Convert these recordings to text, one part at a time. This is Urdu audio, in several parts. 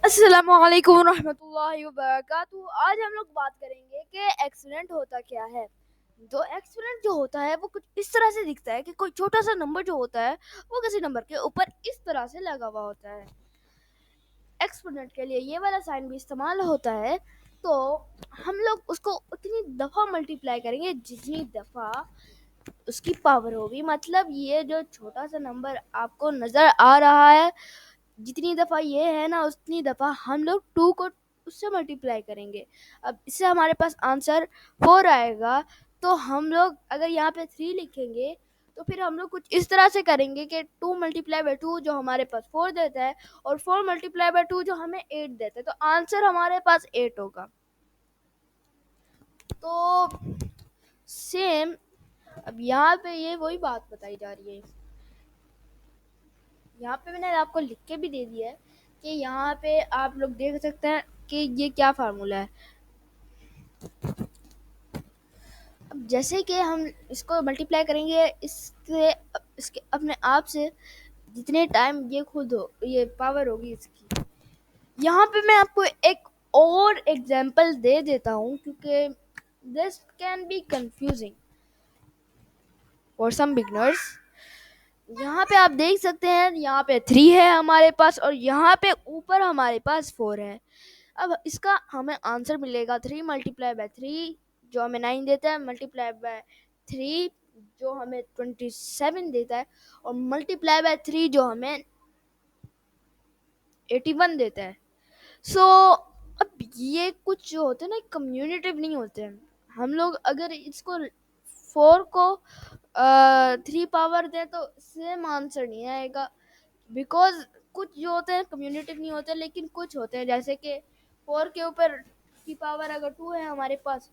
السلام علیکم ورحمۃ اللہ وبرکاتہ. آج ہم لوگ بات کریں گے کہ ایکسیلنٹ ہوتا کیا ہے. تو ایکسیلنٹ جو ہوتا ہے وہ کچھ اس طرح سے دکھتا ہے کہ کوئی چھوٹا سا نمبر جو ہوتا ہے وہ کسی نمبر کے اوپر اس طرح سے لگا ہوا ہوتا ہے. ایکسپوننٹ کے لیے یہ والا سائن بھی استعمال ہوتا ہے. تو ہم لوگ اس کو اتنی دفعہ ملٹیپلائی کریں گے جتنی دفعہ اس کی پاور ہوگی. مطلب یہ جو چھوٹا سا نمبر آپ کو نظر آ رہا ہے جتنی دفعہ یہ ہے نا اتنی دفعہ ہم لوگ 2 کو اس سے ملٹیپلائی کریں گے. اب اس سے ہمارے پاس آنسر 4 آئے گا. تو ہم لوگ اگر یہاں پہ 3 لکھیں گے تو پھر ہم لوگ کچھ اس طرح سے کریں گے کہ 2 ملٹیپلائی بائی 2 جو ہمارے پاس 4 دیتا ہے اور 4 ملٹیپلائی بائی 2 جو ہمیں 8 دیتا ہے. تو آنسر ہمارے پاس 8 ہوگا. تو سیم اب یہاں پہ یہ وہی بات بتائی جا رہی ہے. یہاں پہ میں نے آپ کو لکھ کے بھی دے دیا ہے کہ یہاں پہ آپ لوگ دیکھ سکتے ہیں کہ یہ کیا فارمولا ہے. اب جیسے کہ ہم اس کو ملٹیپلائی کریں گے اس کے اپنے آپ سے جتنے ٹائم یہ خود ہو یہ پاور ہوگی اس کی. یہاں پہ میں آپ کو ایک اور ایگزامپل دے دیتا ہوں کیونکہ this can be confusing for some beginners. یہاں پہ آپ دیکھ سکتے ہیں یہاں پہ 3 ہے ہمارے پاس اور یہاں پہ اوپر ہمارے پاس 4 ہے. اب اس کا ہمیں آنسر ملے گا 3 ملٹیپلائی بائی 3 جو ہمیں 9 دیتا ہے, ملٹیپلائی بائی 3 جو ہمیں 27 دیتا ہے, اور ملٹیپلائی بائی 3 جو ہمیں 81 دیتا ہے. سو اب یہ کچھ جو ہوتے ہیں نا کمیونیٹیو نہیں ہوتے ہیں. ہم لوگ اگر اس کو 4 کو 3 پاور دیں تو سیم آنسر نہیں آئے گا, بیکاز کچھ جو ہوتے ہیں کمیونیٹیو نہیں ہوتے لیکن کچھ ہوتے ہیں جیسے کہ 4 کے اوپر کی پاور اگر 2 ہے ہمارے پاس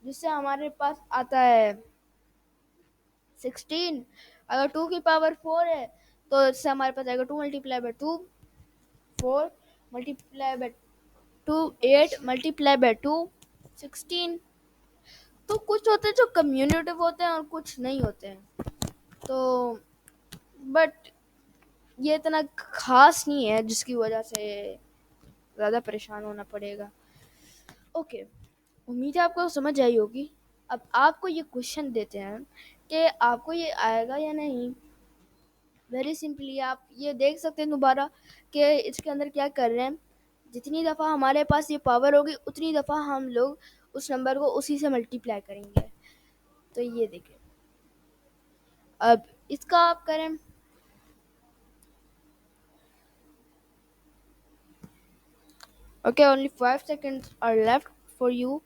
جس سے ہمارے پاس آتا ہے 16. اگر 2 کی پاور 4 ہے تو اس سے ہمارے پاس آئے گا 2 multiply by 2 4 multiply by 2 8 multiply by 2 16. تو کچھ ہوتے ہیں جو کمیونیٹیو ہوتے ہیں اور کچھ نہیں ہوتے ہیں. تو بٹ یہ اتنا خاص نہیں ہے جس کی وجہ سے زیادہ پریشان ہونا پڑے گا. اوکے, امید ہے آپ کو سمجھ آئی ہوگی. اب آپ کو یہ کوشچن دیتے ہیں کہ آپ کو یہ آئے گا یا نہیں. ویری سمپلی آپ یہ دیکھ سکتے ہیں دوبارہ کہ اس کے اندر کیا کر رہے ہیں. جتنی دفعہ ہمارے پاس یہ پاور ہوگی اتنی دفعہ ہم لوگ اس نمبر کو اسی سے ملٹیپلائی کریں گے. تو یہ دیکھیں اب اس کا آپ کریں. Okay, only 5 seconds are left for you.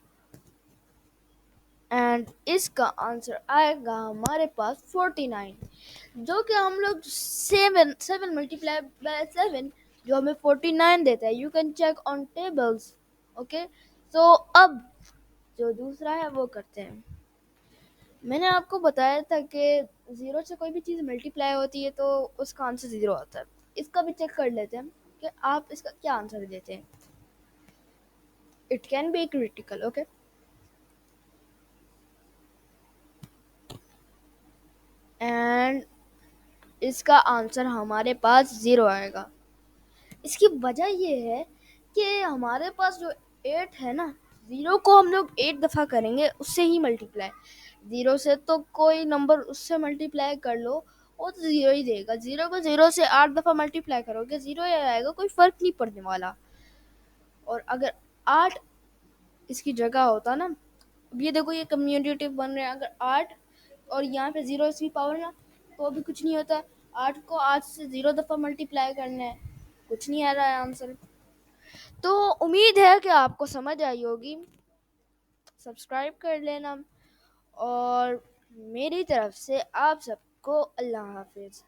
And اس کا آنسر آئے گا ہمارے پاس 49 جو کہ ہم لوگ 7 ملٹیپلائی بائی 7 جو ہمیں 49 دیتا ہے. You can check on tables. Okay, تو اب جو دوسرا ہے وہ کرتے ہیں. میں نے آپ کو بتایا تھا کہ 0 سے کوئی بھی چیز ملٹیپلائی ہوتی ہے تو اس کا آنسر 0 آتا ہے. اس کا بھی چیک کر لیتے ہیں کہ آپ اس کا کیا آنسر دیتے ہیں. It can be critical. Okay, and اس کا آنسر ہمارے پاس 0 آئے گا. اس کی وجہ یہ ہے کہ ہمارے پاس جو 8 ہے نا 0 کو ہم لوگ 8 دفعہ کریں گے اس سے ہی ملٹیپلائی. 0 سے تو کوئی نمبر اس سے ملٹیپلائی کر لو وہ تو 0 ہی دے گا. 0 کو 0 سے 8 دفعہ ملٹیپلائی کرو گے 0 ہی آئے گا, کوئی فرق نہیں پڑنے والا. اور اگر 8 اس کی جگہ ہوتا نا, یہ دیکھو یہ کمیونیٹیو بن رہے ہیں. اگر 8 اور یہاں پہ 0 اس کی پاور نا تو بھی کچھ نہیں ہوتا. 8 کو 8 سے 0 دفعہ ملٹیپلائی کرنا ہے, کچھ نہیں آ رہا ہے آنسر. تو امید ہے کہ آپ کو سمجھ آئی ہوگی. سبسکرائب کر لینا اور میری طرف سے آپ سب کو اللہ حافظ.